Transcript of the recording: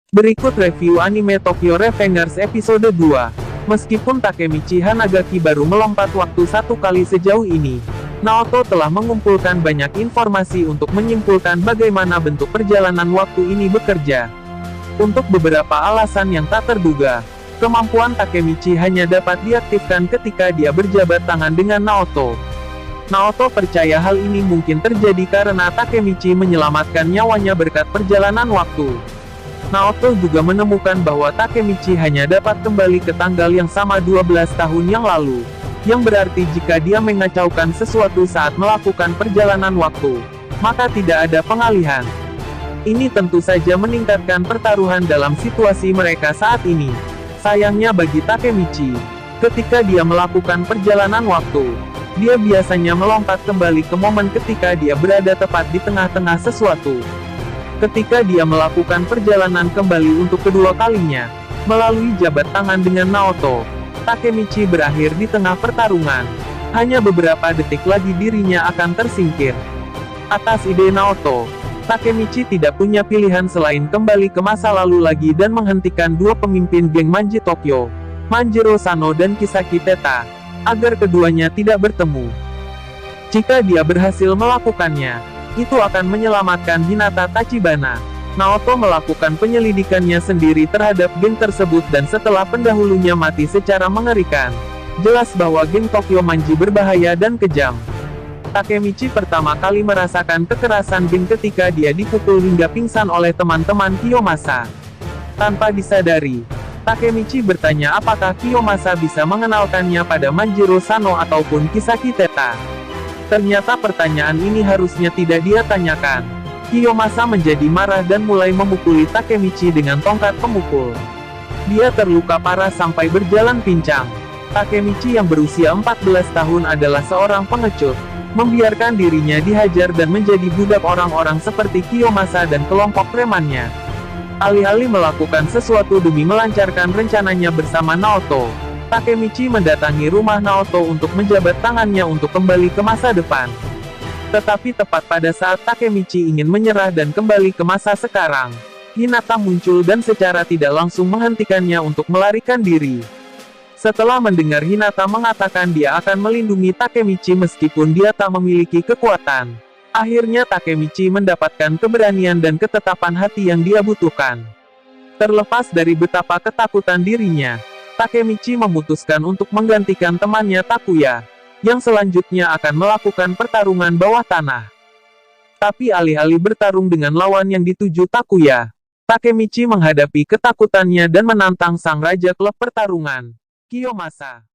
Berikut review anime Tokyo Revengers episode 2. Meskipun Takemichi Hanagaki baru melompat waktu satu kali sejauh ini, Naoto telah mengumpulkan banyak informasi untuk menyimpulkan bagaimana bentuk perjalanan waktu ini bekerja. Untuk beberapa alasan yang tak terduga, kemampuan Takemichi hanya dapat diaktifkan ketika dia berjabat tangan dengan Naoto. Naoto percaya hal ini mungkin terjadi karena Takemichi menyelamatkan nyawanya berkat perjalanan waktu. Naoto juga menemukan bahwa Takemichi hanya dapat kembali ke tanggal yang sama 12 tahun yang lalu, yang berarti jika dia mengacaukan sesuatu saat melakukan perjalanan waktu, maka tidak ada pengalihan. Ini tentu saja meningkatkan pertaruhan dalam situasi mereka saat ini. Sayangnya bagi Takemichi, ketika dia melakukan perjalanan waktu, dia biasanya melompat kembali ke momen ketika dia berada tepat di tengah-tengah sesuatu. Ketika dia melakukan perjalanan kembali untuk kedua kalinya, melalui jabat tangan dengan Naoto, Takemichi berakhir di tengah pertarungan. Hanya beberapa detik lagi dirinya akan tersingkir. Atas ide Naoto, Takemichi tidak punya pilihan selain kembali ke masa lalu lagi dan menghentikan dua pemimpin geng Manji Tokyo, Manjiro Sano dan Kisaki Teta, agar keduanya tidak bertemu. Jika dia berhasil melakukannya, itu akan menyelamatkan Hinata Tachibana. Naoto melakukan penyelidikannya sendiri terhadap geng tersebut dan setelah pendahulunya mati secara mengerikan, jelas bahwa geng Tokyo Manji berbahaya dan kejam. Takemichi pertama kali merasakan kekerasan geng ketika dia dipukul hingga pingsan oleh teman-teman Kiyomasa. Tanpa disadari, Takemichi bertanya apakah Kiyomasa bisa mengenalkannya pada Manjiro Sano ataupun Kisaki Teta. Ternyata pertanyaan ini harusnya tidak dia tanyakan. Kiyomasa menjadi marah dan mulai memukuli Takemichi dengan tongkat pemukul. Dia terluka parah sampai berjalan pincang. Takemichi yang berusia 14 tahun adalah seorang pengecut, membiarkan dirinya dihajar dan menjadi budak orang-orang seperti Kiyomasa dan kelompok premannya. Alih-alih melakukan sesuatu demi melancarkan rencananya bersama Naoto, Takemichi mendatangi rumah Naoto untuk menjabat tangannya untuk kembali ke masa depan. Tetapi tepat pada saat Takemichi ingin menyerah dan kembali ke masa sekarang, Hinata muncul dan secara tidak langsung menghentikannya untuk melarikan diri. Setelah mendengar Hinata mengatakan dia akan melindungi Takemichi meskipun dia tak memiliki kekuatan, akhirnya Takemichi mendapatkan keberanian dan ketetapan hati yang dia butuhkan. Terlepas dari betapa ketakutan dirinya, Takemichi memutuskan untuk menggantikan temannya Takuya, yang selanjutnya akan melakukan pertarungan bawah tanah. Tapi alih-alih bertarung dengan lawan yang dituju Takuya, Takemichi menghadapi ketakutannya dan menantang sang raja klub pertarungan, Kiyomasa.